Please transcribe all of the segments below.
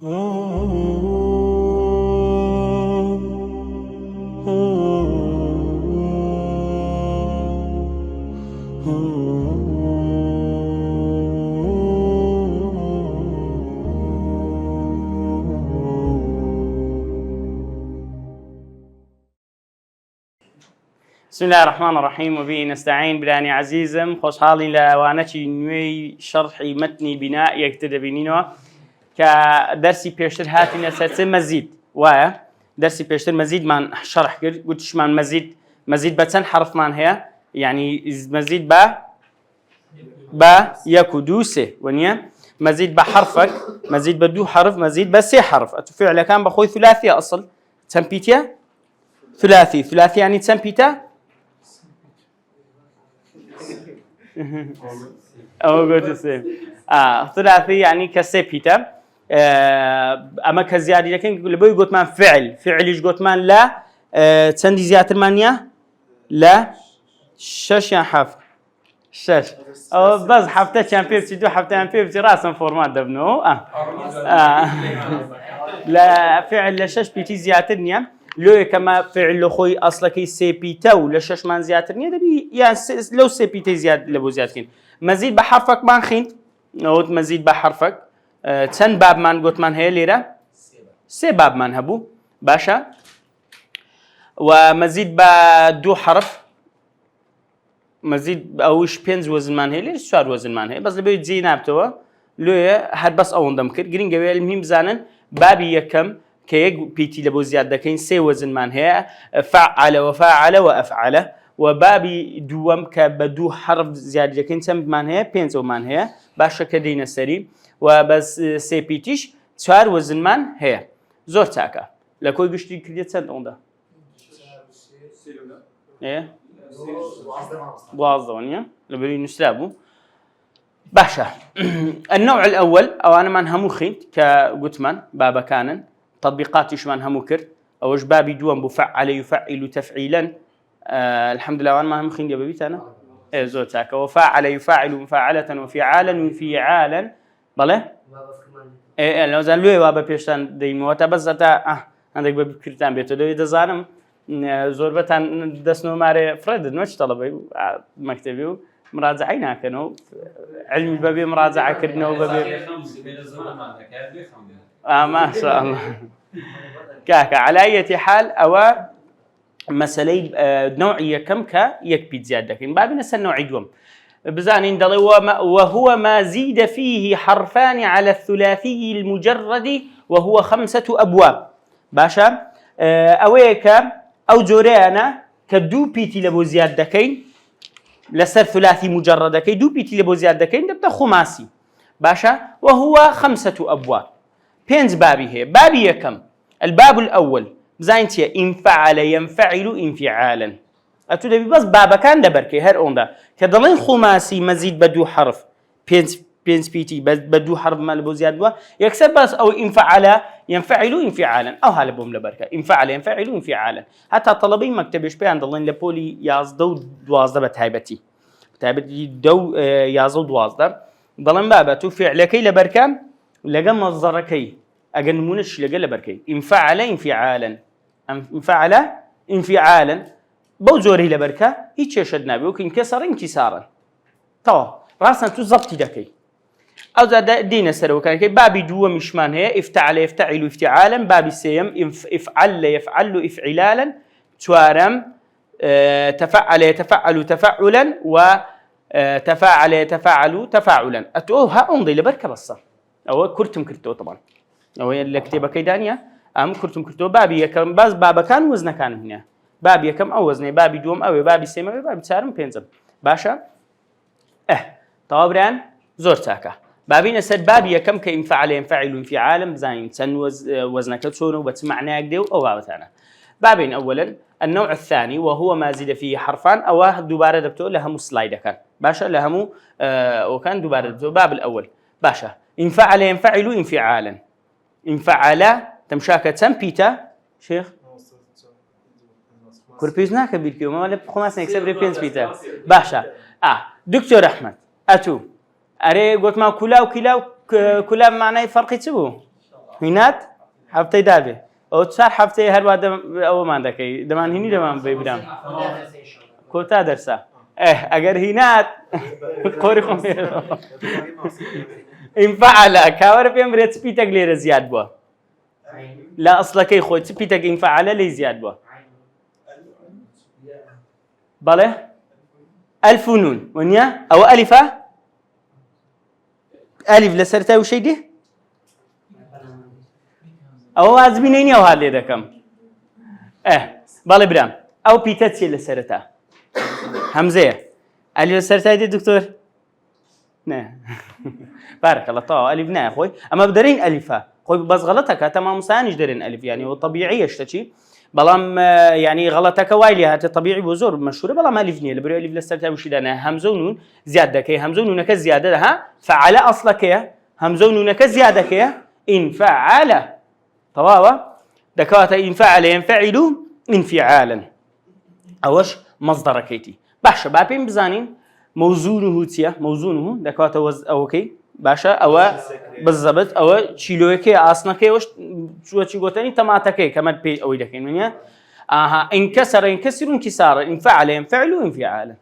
بسم الله الرحمن الرحيم وبه نستعين براني عزيزم خوشحالي لوانتي نوي شرحي متني بناء يكتد بينينو كدرسي بيشتر هاتي نسرسي مزيد وايا درسي بيشتر مزيد من شرح قلتش من مزيد بتن حرف من هي يعني مزيد با يكو دوسي ونيا مزيد بحرفك مزيد بدو حرف مزيد بسي حرف فعل كان بخوي ثلاثية أصل تنبيتيا ثلاثي يعني تنبيتا أو قلت سيم ثلاثي يعني كسيبيتا أما كزيادة لكن لبوي قلت من فعل إيش قلت من لا تندي زيادة المانيا لا شش يعني حرف شش أو بس حفتة كان فيفتي دو حفتة كان فيفتي راسا فورمات دبنو لا فعل لشش بيتي زيادة النيا لو كما فعل خوي اصلا كي سي بيتا ولا شش مان زيادة نيا دبي يعني لو سي بيتا زياد لبو زيادة مزيد بحرفك مان خينت نوت مزيد بحرفك تن باب مان قلت مان هي ليرة سي باب مان هبو باشا ومزيد بدو حرف مزيد اوش بينز وزن مان هي ليرة سوار وزن مان هي بس لبي تزي نابتوا لو هاد بس اون دمكر جرين جوي المهم بزانن بابي يكم كيك بيتي لبو زيادة كين سي وزن مان هي فعل وفاعل وأفعل وبابي دوم كبدو حرف زيادة كين سم مان هي بينزو مان هي باشا كدينا سري وبس سي بيتيش سوار وزن مان هي زور تاكا لكوي قشتي كريت سند اوندا ايه بوازدونيا لبري نسلابو باشا النوع الأول أو أنا من همو خينت كقتمان بابا كانن تطبيقات يشمان همو كرت أوش بابي دوم بفعل يفعل تفعيلا الحمد لله وأنا ما هم خين يا ببيت أنا إيه زوجتك وفعل يفعل مفاعلة وفعالا وفعالا بله إيه لو زال لوي بابا بيشان دين وتبزتا عندك بابي كرتان بيتو لوي دزانم زوربتان دسنو ماري فرد نوش طلبي مكتبي مراجعينا كانوا علم بابي مراجعة كرنا وبابي ما شاء الله كاكا على أي حال أو مسألة نوعية كم يكبي زيادة لكن بابي نسأل نوعي دوم بزانين دلي وهو ما زيد فيه حرفان على الثلاثي المجرد وهو 5 أبواب باشا أويك أو جوريانا كدو بيتي لبو زيادة كين لسر ثلاثي مجرد كي دو بيتي لبو زيادة كين دبتا خماسي باشا وهو 5 أبواب بينز بابي هي بابي يكم الباب الأول بزاينتيا إن فعل ينفعل انفعالا أتودي بس بابا كان دبركي هر أوندا كدلين خماسي مزيد بدو حرف بينز بيتي بدو حرف ما لبو زيادة يكسب بس أو انفعل ينفعل انفعالا أو هالبوم لبركة انفعل ينفعل انفعالا حتى طلبين مكتبش بيان دلين لبولي يازدو دوازده بتهيبتي دو يازدو دوازده دلين بابا تو فعلكي لبركة لقى مصدركي أجنمونش لقى لبركي انفعل انفعالا انفعل انفعالا بوزوري لبركة هيك شدنا بيوك انكسر انكسارا طوا راسا تو زبطي دكي أو زاد دين سرو كان كي بابي دو مشمان هي افتعل يفتعل افتعالا بابي سيم افعل يفعل افعلالا توارم تفعل يتفعل تفعلا وتفاعل يتفاعل تفاعلا ها انضي لبركة بس أو كرتم كرتو طبعا أو اللي كتبه كيدانيا كرتم كرتو بابي كم بس بابا كان وزن كان هنا بابي كم أو وزنه بابي دوم أو بابي سيم أو بابي تسارم بينزم باشا طابران زور تاكا بابين سد بابي كم كينفعل ينفعل انفعالا زين سن وزنك تسونه بتسمعنا يقدو أو بابتنا بابين أولا النوع الثاني وهو ما زيد فيه حرفان أو دوباره دبتو لهم سلايد كان باشا لهم وكان دوباره دبتو باب الأول باشا انفعل ينفعل انفعالا انفعل تمشاكة تنبيتا شيخ كوربيزنا كبير كيو ما لب خماس نكسب ريبينز بيتا باشا دكتور أحمد أتو أري قلت ما كلا وكلا كلا معناه فرق تبو هینات هەفتەی دابێ ئەو چار هەفتەیە هەروە ئەوەمان دەکەی دەمانهێنی دەمان بێ برام کۆتا دەرسا ئەگەر هینات قۆری خۆم ئینفعالە کاوەرە پێم برێت سپیتێک لێرە زیاد بووە لا ئەسڵەکەی خۆی سپیتێک ئینفعالە لێی زیاد بووە بەڵێ ئەلف و نون وەنیە ئەوە ئەلیفە ئەلیف لە سەرەتای وشەی دێ ئەوە وازبی نینی ئەو هەر لێ دەکەم بەڵێ برام ئەو پیتە چیە لە سەرەتا هەمزەیە ئەلیف لە سەرەتای دێ دکتۆر نه بارەکەڵە تەواو ئەلیف نایە خۆی ئەمە بدەرین ئەلیفە خۆی بەس غەڵەتەکە تەمامسانیش دەرێن ئەلیف یعنی و طبیعیە شتەچی بەڵام یعنی غەڵەتەکە وای لێ هاتە طبیعی بۆ زۆر مەشهورە بەڵام ئەلیف نییە لەبەرەوەی ئەلیف لە سەرەتای وشیدانە هەمزە و نون زیاد دەکەی هەمزە و نونەکە زیادە ها فعالە ئەسڵەکەیە هەمزە و نونەکە زیادەکەیە ئینفعالە تەواوە دەکەواتە ئینفعالە ينفعل انفعالا ئەوەش مەصدەرەکەیتی باشە با پێم بزانین موزونه چییە موزونه دەکەواتە ئەوەکەی باشە ئەوە بزەبت ئەوە چیلۆیەکەی ئاسنەکەیەوەش چووەچی گۆتەنی تەماتەکەی کەمە پێی ئەوەی دەکەین وانە انكسر ينكسر انكسارا انفعل ينفعل انفعالا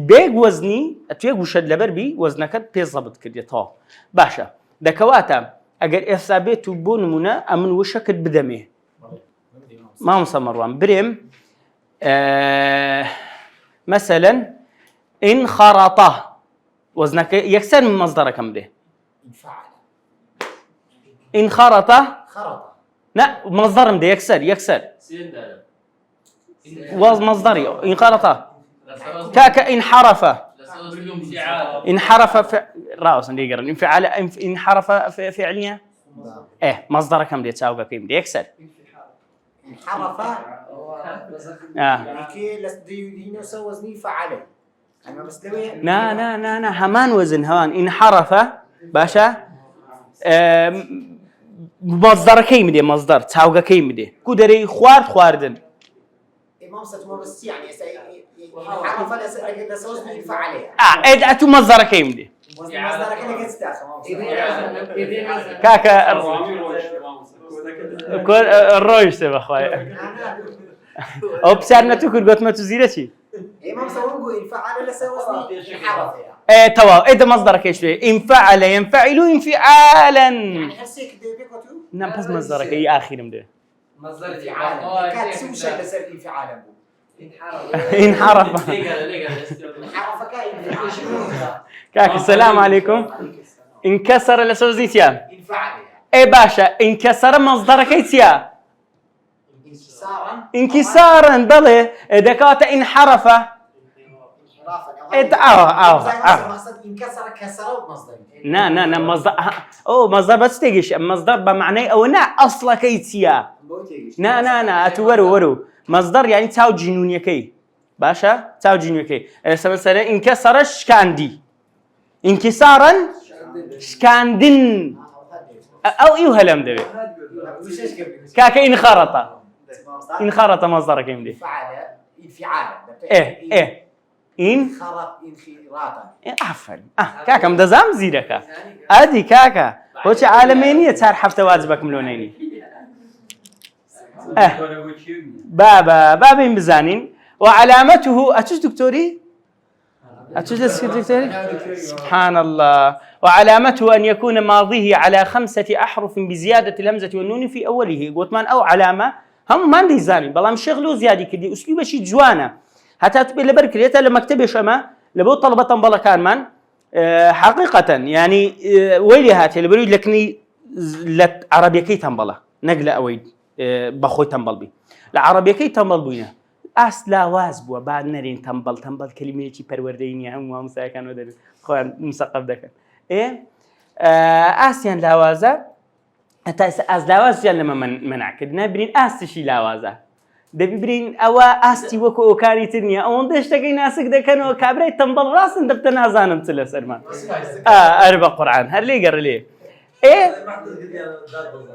بێگ وەزنی ئەتوێ گوشەت لەبەر بی وەزنەکەت پێ زەبت کردێتەوە باشە دەکەواتە ئەگەر ئێستا بێت و بۆ نمونە ئەمن وشەکەت بدەمێ مامۆستا مەڕوان برێم مثلا انخرط وزنك يكسر من مصدر كم ده انخرط لا مصدر ده يكسر وزن مصدري انخرط كاك انحرف راوس اللي يقرا انفعال انحرف فعليا مصدر كم ده تساوي كم ده يكسر انحرف كي لسدينو سوزني فعله أنا مستوي نا همان وزن همان انحرف باشا مصدر كي مدي مصدر تساوي كي مدي كودري خواردن إمام ستمر بس يعني انحرف لسوزني فعله ادعتو مصدر كي مدي مصدر كي كتستاخ كاكا الرويش تبع خويا او بسعرنا تاكل قلت ما تزيد شيء امام سوونقو انفعل لسوزني انحرف تمام ايه ده مصدرك ايش انفعل ينفعل انفعالا يعني هسيك ديبيكوتو نعم بس مصدرك اي اخر مده مصدر انفعال كانت سوشا لسر انفعال انحرف انحرف كاك السلام عليكم انكسر لسوزني تيام انفعل ايه باشا انكسر مصدرك ايتيا انكسارا بلى دكات انحرف انكسر كسر مصدر نا مصدر مصدر بس تيجيش مصدر بمعنى او نا اصلا كيتيا نا اتورو مصدر يعني تاو جنونيكي باشا تاو جنونيكي مثلا انكسر شكاندي انكسارا شكاندن او يوهلم دبي كاكا انخرط مصدر كيم دي انفعالا انخراطا عفوا كاكا مدزام زيدك ادي كاكا هوش عالمينيه صار حفته واجبك ملونيني بابا بزانين وعلامته اتش دكتوري سبحان الله وعلامته أن يكون ماضيه على 5 أحرف بزيادة الهمزة والنون في أوله قلت من أو علامة هم ما ندي زاني بلام شغلو زيادة كدي أسلوب شيء جوانا حتى تبي لبرك ليتا لما كتبش أما لبو طلبة بلا كان من حقيقة يعني ويلي هاتي لبريد لكني عربية كي تنبلا نقلة أويد بخوي تنبل بي العربية كي تنبل بينا أصلا وازبوا بعد نرين تنبل كلمة شيء پرورده‌ای هم وامسا كانوا در خوان مسقف دکن آسیان لاوازه حتی از لاواز جل لما منع کردن برین آستشی لاوازه دبی برین او آستی وکو اوکاری ترنیا اون دشتگی ناسک دکن و کابرای تنبل راسن دبت نازانم تلا سرمان اربع قرآن هر لي قر لي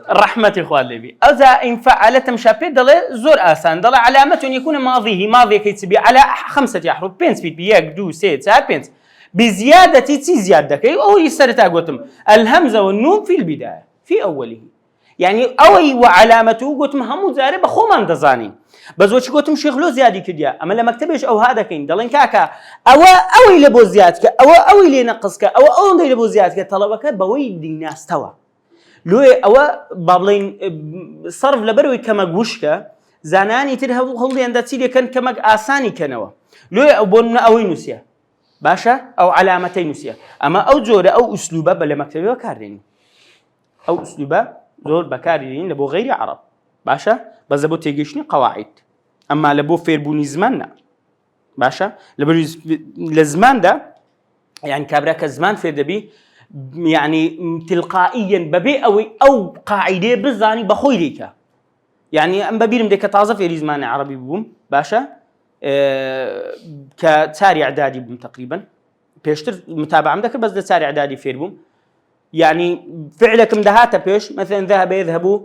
رحمة إخوان لبي أذا إن فعلت مشابه دل زور آسان دل علامة يكون ماضي كيتسبي على 5 أحرف بينس بيت بياك دو سيت ساعة بينس بزيادة زيادة كي أو يسرت أقولتم الهمزة والنون في البداية في أوله يعني أوي وعلامته قلت مهم زاري بخو من دزاني بس وش قلت مشغلو زيادة كديا أما لما اكتبش أو هذا كين دلين كاكا أوي لبو زيادك أوي لنقصك أو لبو زيادك طلبك بوي الناس توا لو بابلين صرف لبروي كما قوشك زاناني ترهب هولي عند تيلي كان كما آساني كنوا لو أبون أوي نسيا باشا أو علامتين نسيا أما أو جورة أو أسلوبه بلا مكتبه وكارين أو أسلوبه زور بكارين لبو غير عرب باشا بس لبو تيجيشني قواعد أما لبو فيربوني زماننا باشا لبو لزمان ده يعني كابراك زمان في دبي يعني تلقائيا ببي أو قاعدة بزاني بخوي ليك يعني أم ببيرم ديك تازة في زمان عربي بوم باشا كتاري إعدادي بوم تقريبا بيشتر متابعة عندك بس ده تاري إعدادي فير بوم يعني فعلكم دهاته بيش مثلا ذهب يذهبوا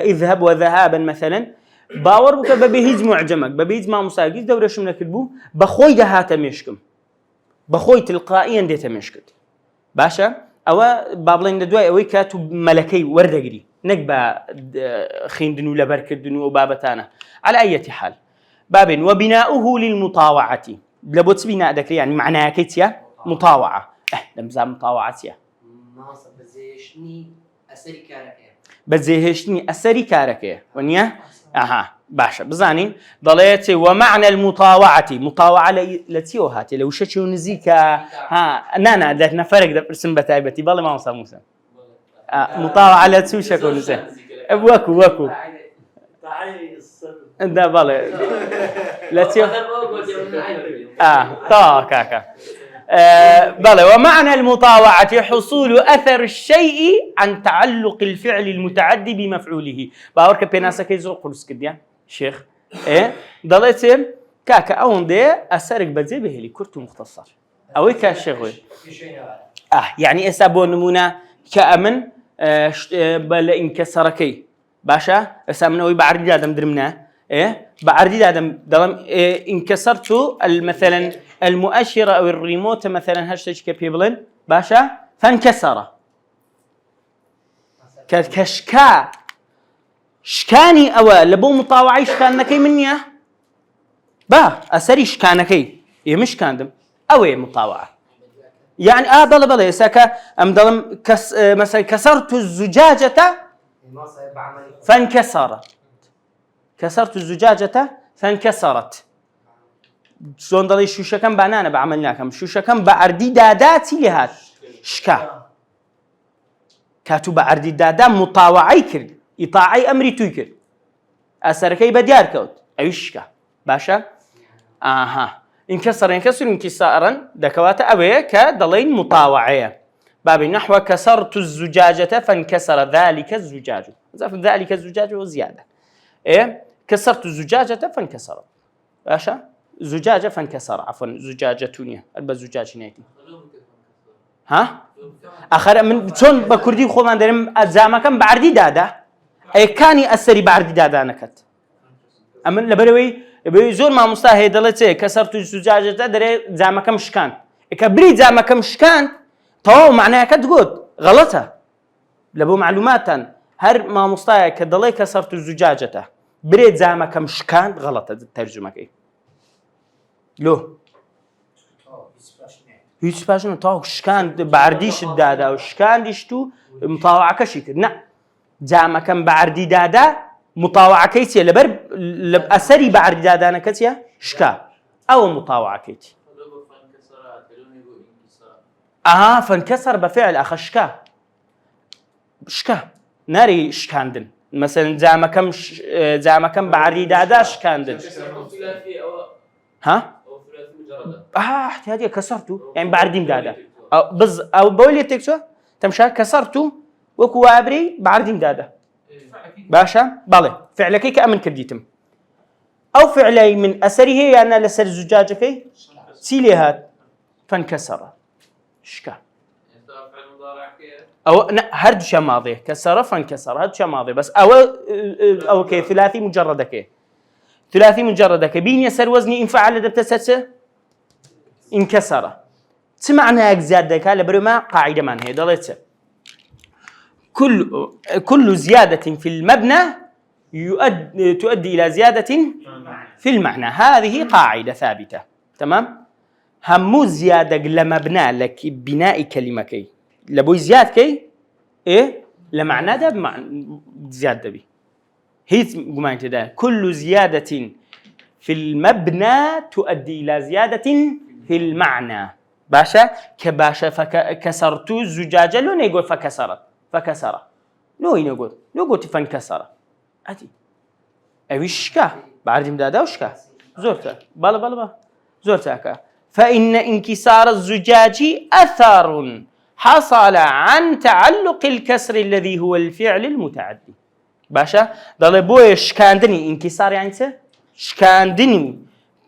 اذهب وذهابا مثلا باور بك ببيهيج معجمك ببيهيج ما مساقيز دورة شمنا كتبو بخوي دهاته مشكم بخوي تلقائيا ديته مشكت باشا أو بابلين دواي أوي كاتو ملكي وردقري نقبا خيندنو لبركدنو وبابتانا على أي حال باب وبناؤه للمطاوعة لابد بناء ذكري يعني معناها كيتيا مطاوعة لمزام مطاوعتيا ناصب بزيشني أسري كاركيا بزيهشني أسري كاركيا ونيا أها باشا بزانين ضليتي ومعنى المطاوعة مطاوعة لتيو هاتي لو شتشو نزيكا ها نانا ذاتنا فرق ده برسم بتايبتي بالله ما وصل موسى مطاوعة لتسو شكو نسي وكو ده بالله لتيو طا كاكا بلى ومعنى المطاوعة حصول أثر الشيء عن تعلق الفعل المتعدي بمفعوله باورك بيناسا كيزو قرص كديا شيخ ضليتم كاكا أون دي أسرق بزي به لي كرت مختصر أوي كاشغوي يعني إسابو نمونا كأمن بلا انكسركي باشا إسامنوي بعرض آدم درمنا بعرض آدم دلم انكسرتو مثلا المؤشرة أو الريموت مثلا هاشتاج كابيبلن باشا فانكسر كشكا شكاني أو لبو مطاوعي شكانكي منيا با أسري شكانكي يمش كاندم أوي مطاوعة يعني بلا يساكا أم دلم مثلا كسرت الزجاجة فانكسرت كسرت الزجاجة فانكسرت شلون ضلي شوشة كم بنانا بعملناكم شوشة كم بعردي داداتي لهات شكا كاتو بعردي دادا مطاوعي كر إطاعي أمري تويكر أسركي بديار كوت أيشكا باشا انكسر انكسارا دكواتا أوي كدلين مطاوعية باب نحو كسرت الزجاجة فانكسر ذلك الزجاج ذلك الزجاج وزيادة كسرت الزجاجة فانكسرت باشا زجاجة فانكسر عفوا زجاجة تونية البس زجاج نيتي آخر من شون بكردي خو من درم أزامكم بعردي دادا أي كاني أسري بعردي دادا نكت أما لبروي بيزور ما مستاهي دلتي كسرت الزجاجة دري زامكم شكان كبري زامكم شكان تو معناها كتقول غلطة لبو معلوماتا هر ما مستاهي كدلي كسرت الزجاجة بريد زامكم شكان غلطة الترجمة كي لو هيش باشن تو شكان بعرديش الدادا وشكان ديشتو مطاوعة كشيك نا زامكم بعردي دادا مطاوعة كيتي لبر أسري بعردي دادا أنا كتيا شكا أو مطاوعة كيتي فانكسر بفعل أخشكا شكا ناري شكاندن مثلا زامكم بعردي دادا شكاندن احتياجي كسرته يعني بعردين دادا او بقول لك تكسو تمشى كسرته وكوابري بعردين دادا باشا بالي فعلك كأمن كرديتم او فعلي من اثره يعني لسر زجاجك سيليهات فانكسر شكا او هرد شا ماضي كسر فانكسر هرد شا ماضي بس او كي ثلاثي مجردك ثلاثي مجردك بين يسر وزني انفعل دبتسته انكسر سمعنا أجزاء ذكاء لبرما قاعدة من هي دلته كل زيادة في المبنى تؤدي إلى زيادة في المعنى. هذه قاعدة ثابتة. تمام. همو زيادة لمبنى لك بناء كلمة كي لبوي زياد كي إيه لمعنى ده زيادة بي هي قمانت ده كل زيادة في المبنى تؤدي إلى زيادة في المعنى. باشا كباشا كسرت الزجاجة لو نقول فكسر لو ينقول فانكسر أتي أويشكا بعد مدادا وشكا زورتا بلا زورتاكا. فإن انكسار الزجاج أثر حصل عن تعلق الكسر الذي هو الفعل المتعدي. باشا ضل بوي شكاندني انكسار يعني شكاندني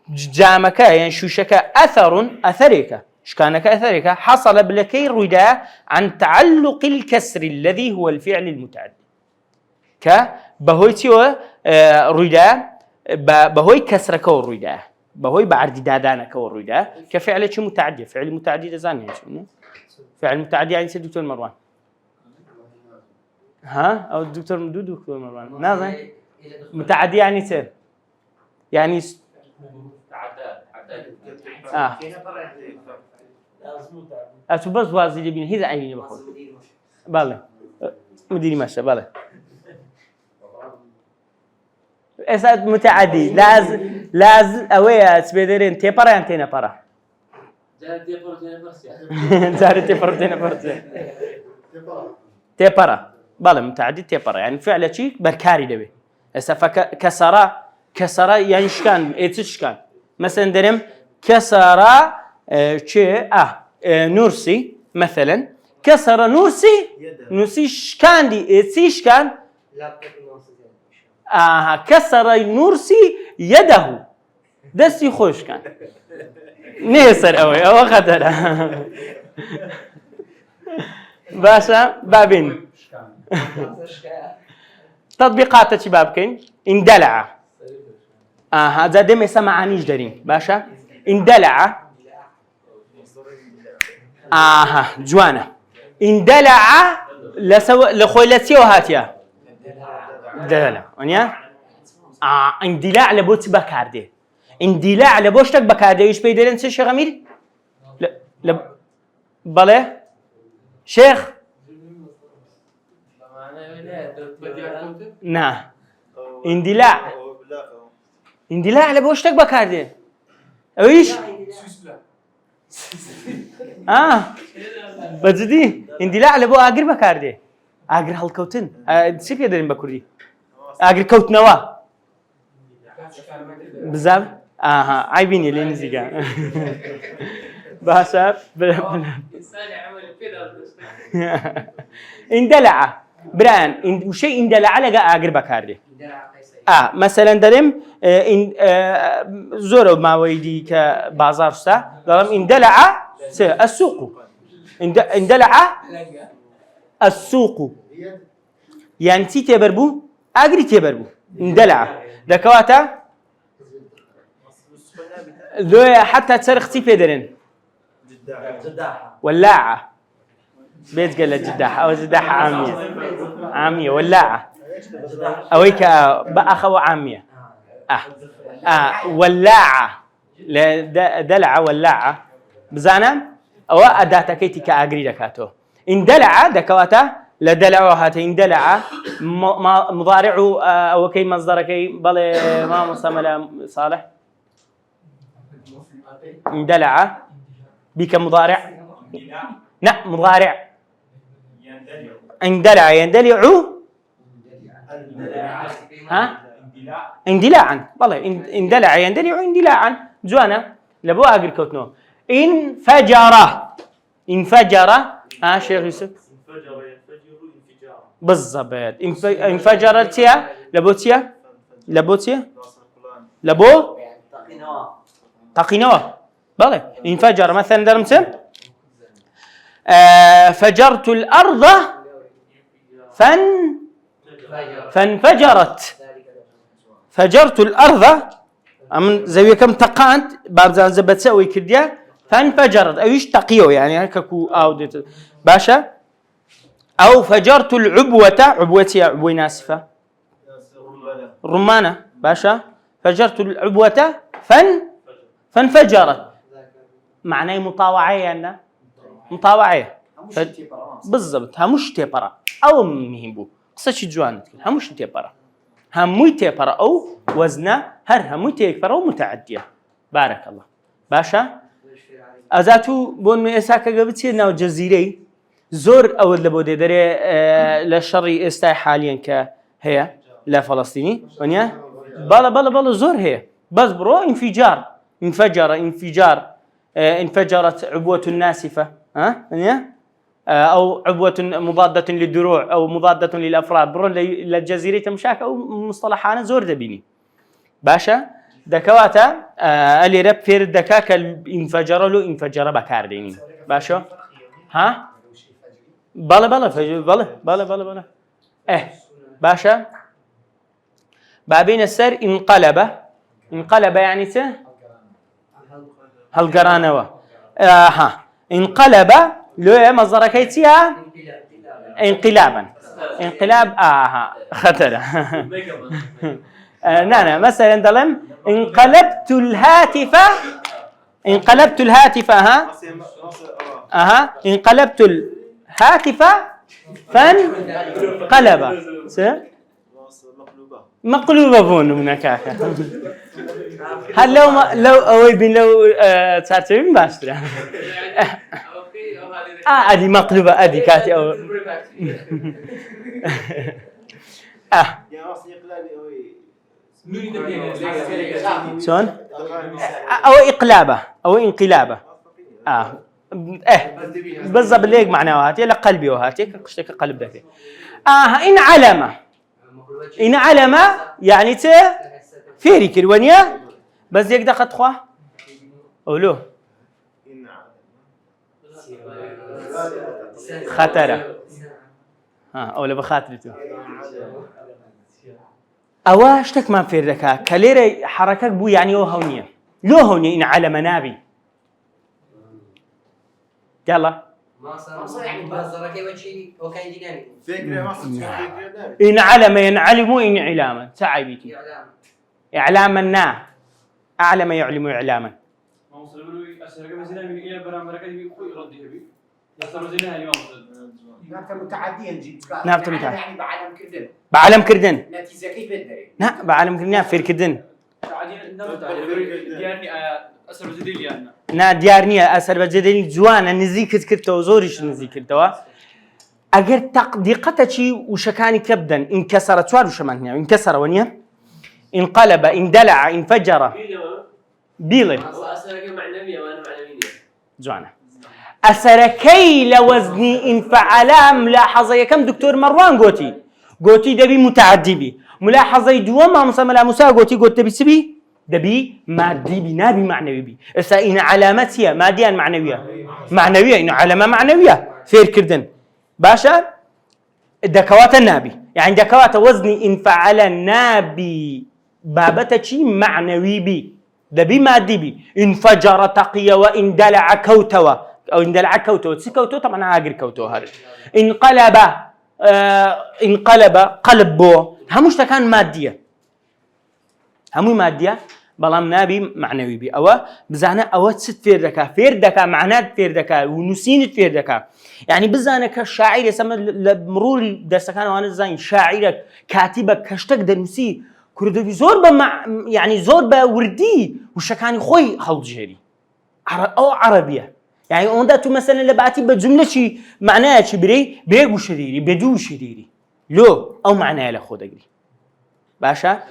جامك يعني شوشك أثرك شكانك أثرك حصل بلكي الرداء عن تعلق الكسر الذي هو الفعل المتعدي. بهويتيو رداء بهوي كسرك والرداء بهوي بعد دادانك والرداء كفعل متعدي. فعل متعدي زاني يعني فعل متعدي يعني سيد دكتور مروان ها او الدكتور دكتور مروان ماذا متعدي يعني سير يعني بس وازي اللي بين هذا عيني بقول بالله مديري ماشي بالله اسد متعدي لازم اويا سبيدرين تيبرا انتينا برا زارتي فرتين فرتين تيبرا بالله متعدي تيبرا يعني فعل شيء بركاري دبي هسه كسر يعني شكان ايتشكان مثلا درم كسر شيء نورسي مثلا كسر نورسي شكان دي ايتش كان كسر نورسي يده دستي خوش كان نيسر أو خطر باشا بابين تطبيقات شباب كين اندلع هذا دم سمعانيش دارين باشا اندلع جوانا اندلع لخويلتي وهاتيا دلع ونيا اندلاع لبوت بكارده اندلاع لبوشتك بكارده ايش بيدرن شيخ امير لا بله شيخ نه اندلاع لبوشتك بكارده ايش بجدي اندلاع لبو اگر بكارده اگر هلكوتن شي بيدرن بكردي اگر كوتنوا بزاف عيبيني لين زيجا باشا انسان عمل كذا اندلع بران وشيء اندلع لقى اقرب كاردي مثلا درم زورو ما ويدي كبازار ستا درم اندلع السوق اندلع السوق يعني تي تبربو اقري تبربو اندلع دكواتا ذو حتى تسرختي بيدرن ولاعة بيت قال جداحة أو جداحة عامية ولاعة أويك بأخو عامية ولاعة دلعة ولاعة بزانا أو أداة كيتي كأجري دكاتو إن دلعة دكواتا لدلعوا هاتي إن دلعة مضارعه أو كي مصدر كي بل ما مصمل صالح اندلع بك مضارع نعم مضارع اندلع يندلع اندلاعا والله اندلع يندلع اندلاعا جوانا لبو اقل كوتنو انفجر شيخ يوسف بالضبط انفجرت يا لبو تقينوا بله انفجر مثلا درمسم فجرت الأرض فانفجرت فجرت الأرض أمن زي كم تقانت باب زان زبت سوي كرديا فانفجرت أيش تقيو يعني هكاكو أوديت باشا أو فجرت العبوة، عبوتي عبوة ناسفة رمانة باشا، فجرت العبوة فانفجرت، معناه مطاوعة يعني مطاوعة بالضبط، همش تيبرا أو مهم بو قصة جوانت همش تيبرا، هموي تيبرا أو وزنه هر هموي تيبرا ومتعدية. بارك الله باشا. أزاتو بون إساك قبتي ناو جزيري زور أو اللي بودي دري للشري استاي حاليا كهي لا فلسطيني ونيا بلا زور هي بس برو انفجرت عبوة ناسفة ونيا أو عبوة مضادة للدروع أو مضادة للأفراد برو للجزيرة تمشاك أو مصطلحانا زور دبيني باشا. دكواتا اللي رب فير دكاك انفجر بكارديني باشا. ها بلا باشا. بابين السر انقلب يعني هالقرانوا انقلب لو مصدر كيتيا انقلاب خطر نانا مثلا دلم انقلبت الهاتف انقلبت الهاتف فانقلب مقلوبة بون منك هل لو أوي بين لو تعرفين باشتري أدي مقلوبة أدي كاتي أو شلون؟ أو إقلابة أو انقلابة بالضبط ليك معناه هاتي لا قلبي وهاتي قشتك قلب ذاك إن علم يعني فيري كروانيا بس يك دخل خوا أولو خطرة أولا بخاطرته أواشتك ما في ركا كليرة حركة بو يعني هونية إن علم نابي يلا إن علم ينعلم إن علامة تعبيتي إعلاما نا أعلم يعلم إعلاما نعم يعني بعلم كردن نتيجة كيف بدري لا بعلم كردن في كردن نا ديارنية أسر بجدين جوانا نزيكت كرتو زوريش نزيكتوا أجر تقديقته شيء وشكاني كبدا انكسرت شوار وشمانها انكسر ونيا انقلب اندلع انفجر بيلي جوانا أسركي لوزني انفعلا ملاحظة كم دكتور مروان قوتي دبي متعدي ملاحظة دوما مسمى لا مسا قوتي دبي سبي دبي مادي بي نابي معنوي بي إسا إن علامتها ماديا معنوية إن علامة معنوية فير كردن باشا دكوات النابي يعني دكوات وزني انفعل النابي بابتشي معنوي بي دبي مادي بي انفجر تقي واندلع كوتوا أو اندلع كوتوا تسكوتوا طبعا عاقر كوتوا هذا انقلب قلبه هموش كان مادية همو مادية بلام نابي معنوي بي أو بزانا أو تست فير دكا معنات فير دكا ونسين فير دكا يعني بزانا كشاعر يسمى مرور دستكان وانا زين شاعرك كاتبك كشتك دنسي كردوي زور يعني زور بوردي وشكاني خوي خلط جيري أو عربية يعني عندها تو مثلا لبعتي بجملة شيء معناها شيء بري بيجو شريري بدو شريري لو أو معناها لخود أجري باشا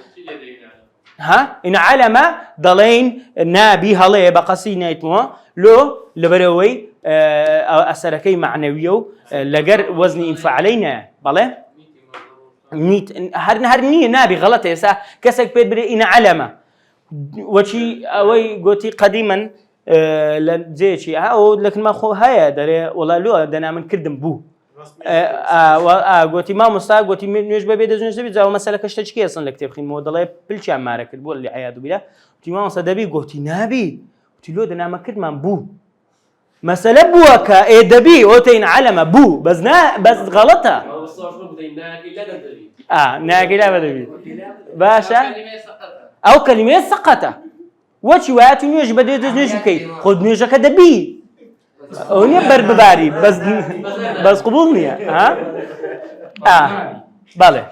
إن علم ضلين نابي هلا بقصي نيتمو لو لبروي أسركي معنويو لجر وزني انفعلينا بله نيت هرني نابي غلط يسا كسك بدري إن علم وشي أوي قوتي قديما لزيشي أو لكن ما خو هيا دري والله لو دنا من كردم بو قوتي ما مستعد قوتي مش ببيد زنجة بيت زاو مسألة كشتشكي أصلا لكتير خين مودلاء بلشة مارك البول اللي عيادو بيلا قوتي ما مستعد بي قوتي نابي قوتي لو دنا ما كرد من بو مسألة بوك دبي أوتين علم بو بس غلطة هو الصور شو بدي ناقي لا ندري ناقي لا بدبي باشا كلمة سقطت أو كلمة سقطة وش وقت نيجي بدي نيجي كي خد نيجي كدبي وني بباري بس قبولني بالله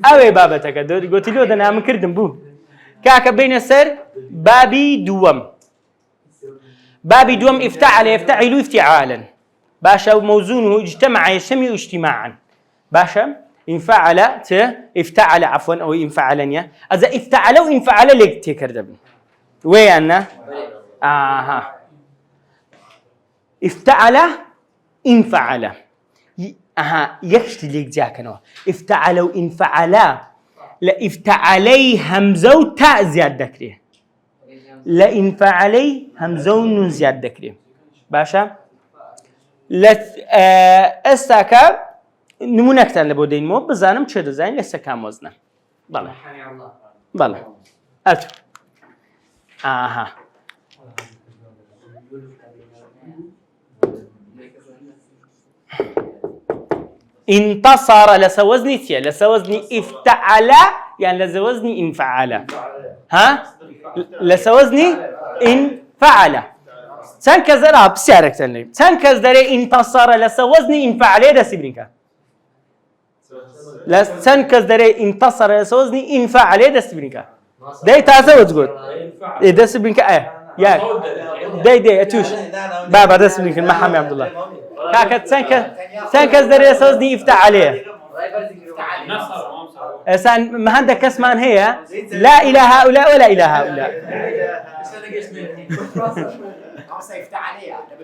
أوي بابتك قلت له ده أنا مكردم بو كاك بين السر بابي دوم افتعل يفتعل افتعالا باشا موزونه اجتمع يجتمع اجتماعا باشا انفعل افتعل عفوا او انفعلنيا اذا افتعلوا انفعل لك تكردبن ويانا افتعل انفعل يكشتي لك جاكنو افتعلوا انفعلا لا افتعلي همزه وتاء زياده ذكري لا انفعلي همزه ونون زياده ذكري باشا لا استاكا نمونەکتان لە بۆ دەینەوە بزانم چێ دەزانین لە سەکام وەزنە بەڵێ ئەتو انتصر لسوزني تيا لسوزني افتعل يعني لسوزني انفعل لسوزني انفعل تنكز لا بسيارك تنلي تنكز دري انتصر لسوزني انفعل ده سيبرينكا لا تنكز دري انتصر لسوزني انفعل ده سيبرينكا ده تاسو تقول ده سيبرينكا يا ده اتوش بابا ده سيبرينكا محمد عبد الله كاكا تنكز دري لسوزني افتعل إنسان ما عندك اسمان هي لا إلى هؤلاء ولا إلى هؤلاء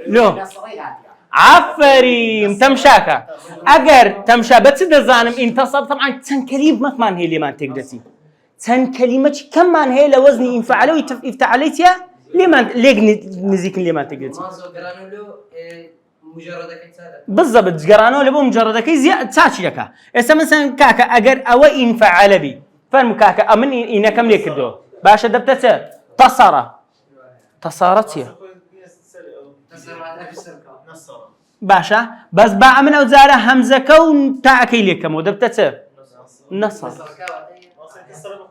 لو عفري تمشاكا أجر تمشى بتصير زانم انتصر طبعا تن كلمة ما هي اللي ما تقدسي تن كلمة كم من هي لوزني انفعلوا افتعليتيا لما ليه نزيك اللي ما تقدسي بالضبط جرانو لبو مجرد كي زيادة تاتش لك إذا مثلا كاكا أجر أو انفعل بي فهم كاكا أمن إنا كم ليك دو باشا دبتة تصارت هي باشا بس بعمل أوزارة همزة كون تاكي لك مو دبتة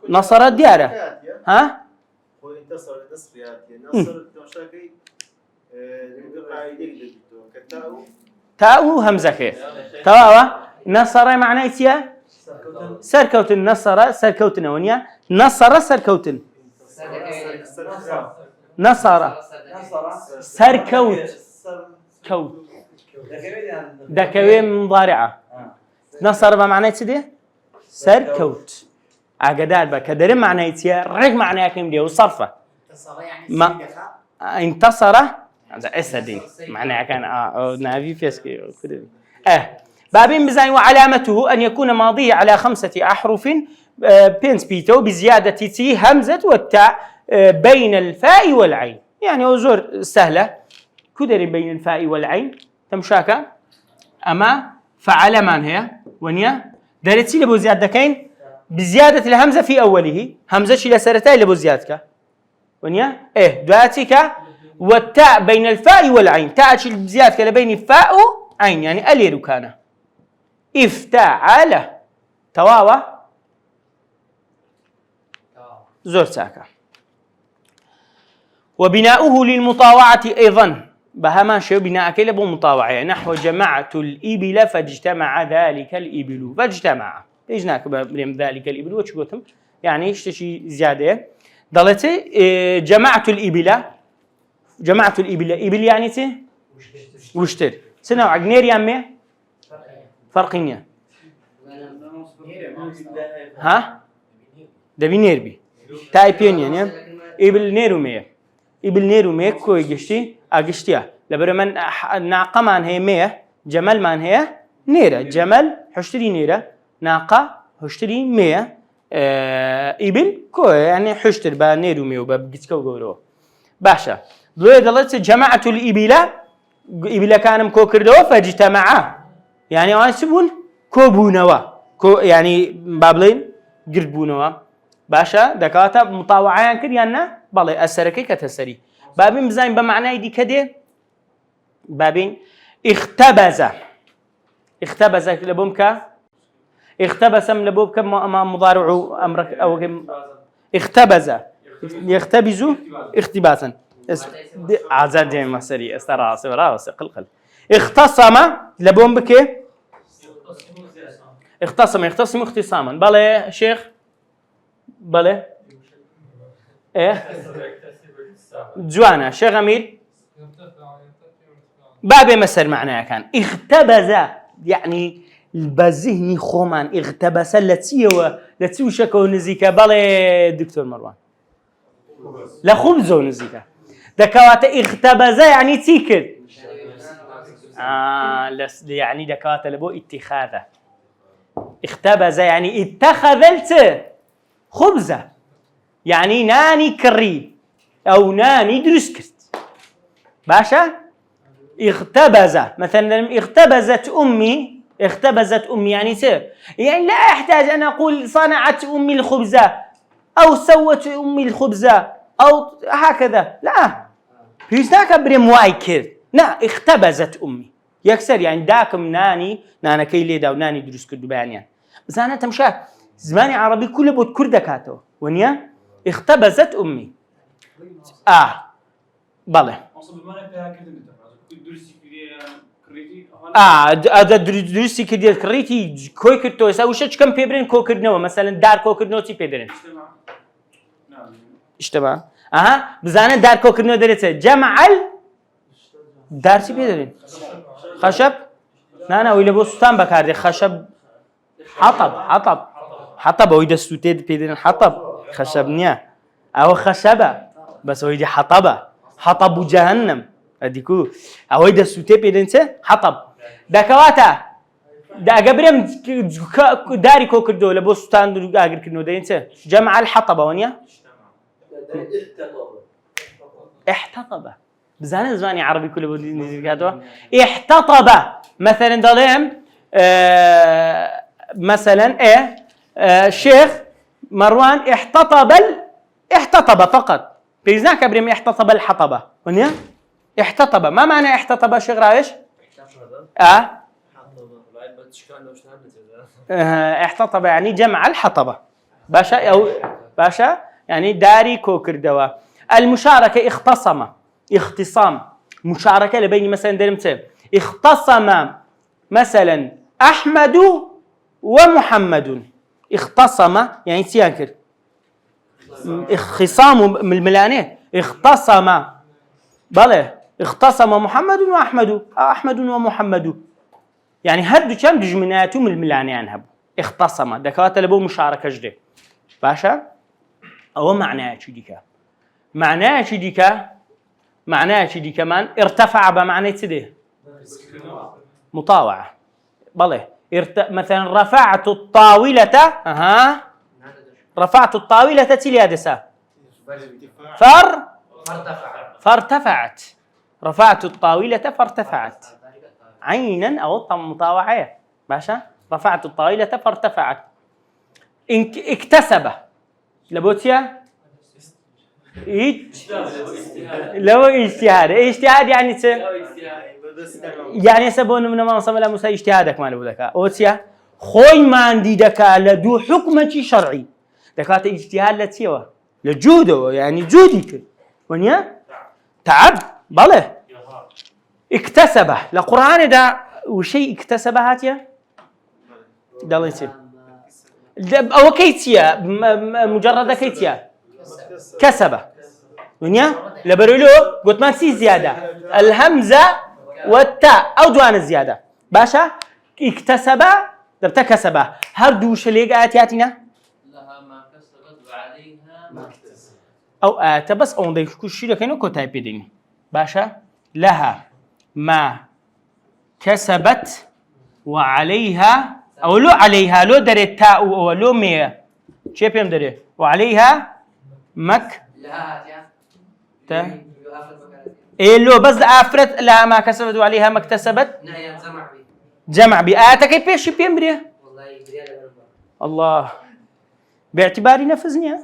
نصر ديارة ها تاو همزة كي تواوا نصر معناه يا سركوت النصر سركوت نونيا نصر سركوت نصر سركوت كوت دكوي مضارعة نصر بمعنى تدي سركوت عقدار بكدر معنى يا رج معناه كم دي وصرفه ما انتصر هذا أسدين معناه كان نافي فيسكي بابين بزاين وعلامته أن يكون ماضيه على 5 أحرف بينس بيتو بزيادة تي همزة والتاء بين الفاء والعين يعني وزور سهلة كدري بين الفاء والعين تمشاكا أما فعل من هي ونيا دارتي لبو زيادة كين بزيادة الهمزة في أوله همزة شيء سرتاي لبو زيادتك ونيا دواتك والتاء بين الفاء والعين تاء شيء زيادة بين الفاء وعين يعني ألير كان افتعل تواوا زور ساكا وبناؤه للمطاوعة أيضا بهما شيء بناء كلب مطاوعة نحو جمعت الإبل فاجتمع ذلك الإبل فاجتمع إجناك بريم ذلك الإبل وش قلتم يعني إيش شيء زيادة ضلتي جمعت الإبل إبل يعني تي وشتر سنة عقنير يامي فرقينيا ها دبي نيربي تايبين يعني إبل نيرو مية كوي جشتي أجشتيا لبرمن ناقة من هي مية جمل من هي نيرة جمل حشتري نيرة ناقة حشتري مية إبل كوي يعني حشتر با نيرو مية وبجتكو جورو باشا ضوي دلت جماعة الإبل كانم كوكردو فاجتمعا يعني عايزون كوبونوا يعني بابلين قربونوا باشا دكاتا مطاوعان كريانا بالله أسركي كتسري بابين بزاين بمعنى دي كده بابين اختبز لبومك اختبسم لبومك مضارع أمرك أو اختبز يختبز اختباسا عزاد جاي مصري استرى راس قلقل اختصم لبومك اختصم اختصاما بلى شيخ بلى ايه جوانا شيخ امير بابي مسر معناها كان اختبز يعني بذهني خومان اختبس لتسيو شكو نزيكا بلى دكتور مروان لا خبزو نزيكا دكوات اختبز يعني تيكر يعني دكوات لبو اتخاذه اختبز يعني اتخذلت خبزة يعني ناني كري أو ناني درسكت باشا اختبز مثلا اختبزت أمي يعني لا أحتاج أن أقول صنعت أمي الخبزة أو سوت أمي الخبزة أو هكذا لا هيسناك بريم وايكر لا اختبزت أمي يكسر يعني داكم نانا كيلي دا وناني دروس كردو بيانيان بس أنا تمشى زماني عربي كله بود كردكاتو ونيا اختبزت أمي بله هذا دروسي كدي كريتي كوي كرتو يساوي شيء كم بيبرين كوكرنوا مثلا دار كوكرنوا تي بيدرين اجتماع بزانه دار كوكرنوا دريته جمع دار تي بيدرين خشب لا ويلا بوستان بكاردي خشب حطب ويدا سوتيد بيدرين حطب خشبنيا او خشبه بس ويدي حطب جهنم اديكو او ويدا سوتيد بيدرين حطب دكواتا دا قبرم داري كوكردو لبوستان دو اگر كنو دينته جمع الحطب ونيا احتطب بزانه زماني عربي كله بودي كاتو احتطب مثلا ضليم مثلا الشيخ مروان احتطب فقط بيزناك ابريم احتطب الحطبه ونيا احتطب ما معنى احتطب شيخ رايش احتطب يعني جمع الحطبه باشا او باشا يعني داري كوكردوا المشاركه اختصام مشاركه لبين مثلا درمته اختصم مثلا احمد ومحمد اختصم يعني تيانكر خصام من الملانه اختصم بله اختصم محمد واحمد ومحمد يعني هدو كان دجمناتو من الملانه انهب اختصم دكات لبو مشاركه جدي باشا او معناه شي كمان ارتفع بمعنى تده مطاوعه بله مثلا رفعت الطاولة تليادسا فارتفعت رفعت الطاولة فارتفعت عينا او مطاوعه باشا رفعت الطاولة فارتفعت اكتسب لبوتيا لو اجتهاد يعني سبون من ما صمل موسى اجتهادك ما لبودك اوتيا خوي ما عندي دكا لدو حكمتي شرعي دكات اجتهاد لتيوا لجوده يعني جودك ونيا تعب بله اكتسبه لقرآن دا وشيء اكتسبه هاتيا داليتي او كيتيا مجرد كيتيا كسبه ونيا لبرلو قلت ما تسي زياده الهمزه والتاء او دوان زياده باشا اكتسب دبت كسبه هردو شليقاتياتنا لها ما كسبت وعليها ما اكتسبت او بس اون دي كل شيء كانوا كتايب ديني باشا لها ما كسبت وعليها او لو عليها لو دريت تاء او لو مية شي بيم دري وعليها مك لها تا لو بس افرت لها ما كسبت وعليها ما اكتسبت نهي جمع بآتك بيش بيم دري والله الله باعتباري نفذني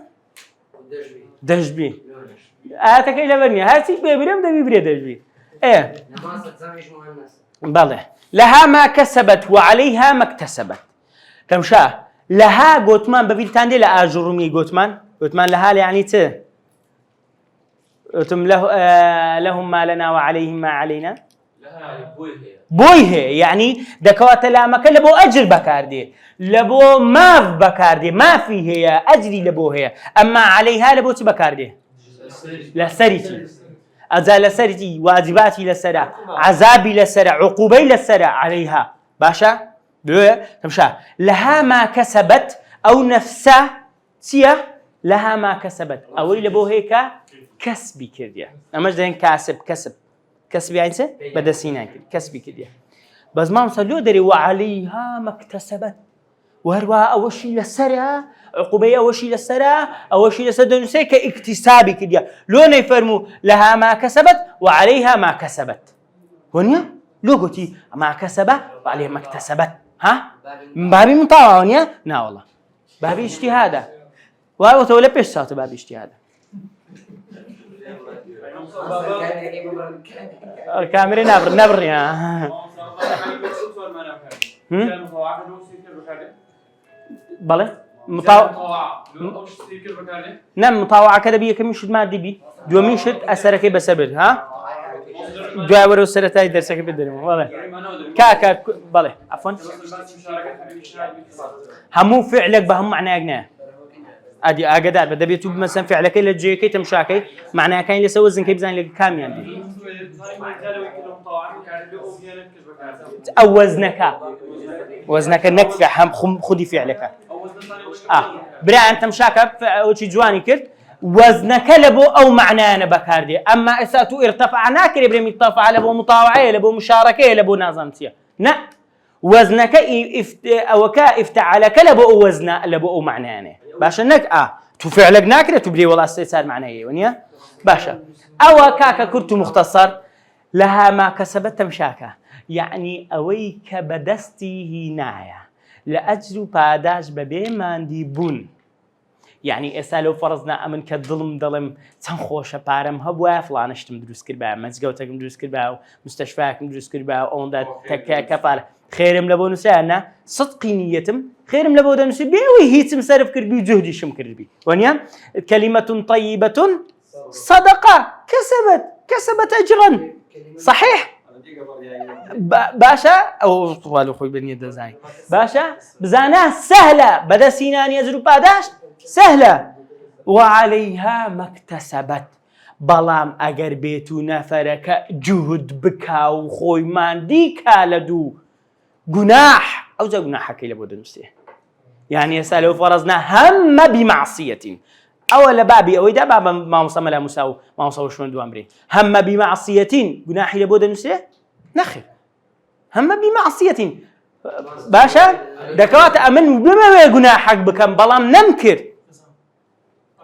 دجبي آتك إلى بني هاتي بيبريم ده بيبري دجبي إيه نماصة زمش مؤنث. بله لها ما كسبت وعليها ما اكتسبت كم شاء لها قوتمان ببيلتان دي لآجرمي قوتمان لها يعني أتم لهم ما لنا وعليهم ما علينا لها يعني بويه يعني دكوات لا مكان لبو أجر بكاردي لبو ما بكاردي ما في هي أجري لبو هي أما عليها لبو تبكاردي لسرتي أزال لسرتي واجباتي لسرع عذابي لسرع عقوبي لسرع عليها باشا تمشى لها ما كسبت أو نفسها سيا لها ما كسبت أو لبو هيك كسبي كرديا أما جدين كسب يعني سه بدسينا كسبي كرديا بس ما مصلوا دري وعليها ما اكتسبت وهروا أول شيء للسرعة عقوبية أول شيء للسرعة أول شيء للسدون سيك اكتسابي كديا لون يفرموا لها ما كسبت وعليها ما كسبت ونيا لو قلتي ما كسبت وعليها ما اكتسبت ها بابي مطاوع ونيا نا والله بابي اجتهاده وهو تولى بيش صوت بابي اجتهاده الكاميرا نبر يا بله نعم مطاوعة كذا بيه كم يشد ما دبي دو ميشد أسرك بسبب ها دعوة السرتاي درسك بدرهم والله كاكا بله عفوا همو فعلك بهم معناه جناه أدي أجدار بدأ بيتوب مثلا فعلك إلى جيكي تمشاكي معناه كاين اللي سوى زين كيبزان لك كام يعني أو وزنك نكفة هم خدي فعلك برا أنت مشاكب وشي جواني كرت وزنك لبو أو معناه أنا بكاردي أما إساتو ارتفع ناكر بريم يرتفع لبو مطاوعة لبو مشاركة لبو نظامتية نا وزنك أو افتعلك لبو وزن لبو أو معناه أنا باشا إنك تو فعلك ناكر تبري والله استيسار معناه ونيا باشا أو كاكا كرت مختصر لها ما كسبت مشاكا يعني أويك بدستي هنايا لأجر باداش ببيمان دي بون يعني إسالو فرضنا أمن كالظلم ظلم تنخوش بارم هبوا فلانشتم دروس كربا مزقوتكم دروس كربا مستشفاكم دروس كربا أوندا تكا كفالة خيرم لبو نسانا صدقي نيتم خيرم لبو دنسي بيوي هيتم سرف كربي جهدي شم كربي ونيا كلمة طيبة صدقة كسبت أجرا صحيح باشا أو طوال أخوي بني دزاي باشا بزانا سهلة بدا سينان يزرو باداش سهلة وعليها ما اكتسبت بلام أجر بيتو نفرك جهد بكاو خوي ماندي كالدو جناح أو زي جناحك إلى بود نفسه يعني يسألوا فرضنا هم بمعصية أول بابي أو إذا باب ما مصمم لا مساو ما مصور شو ندو أمري هم بمعصية جناح إلى بود نفسه نخل هم بمعصية باشا دكوات أمن بما جناحك بكم بلام نمكر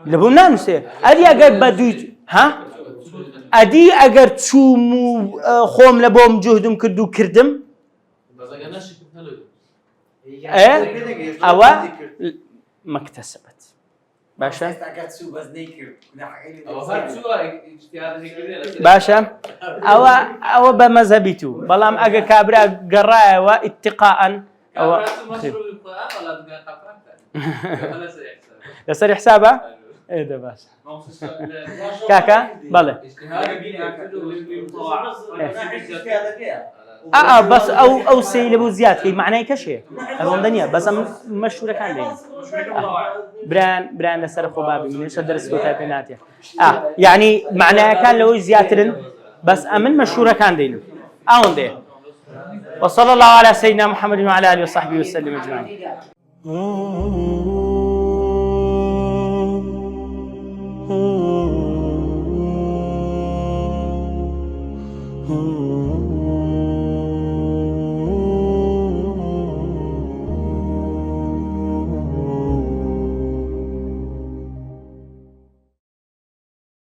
لبونا نفسه أدي أجر بدوت ها أدي أجر تشومو خوم لبوم جهدم كردو كردم إيه أو ما اكتسبت باشا باشا أو بمذهبيتو بلام أجا كابرا جراء واتقاء أو لسر حسابه إيه ده باشا كاكا بله بس أو سيلبو زياد كي معناه كشيء الرندنيا بس مشهورة كان لين بران لسر خبابي من شدرس كتابيناتها يعني معناه كان لو زيادة بس أمن مشهورة كان لين ده وصلى الله على سيدنا محمد وعلى آله وصحبه وسلم أجمعين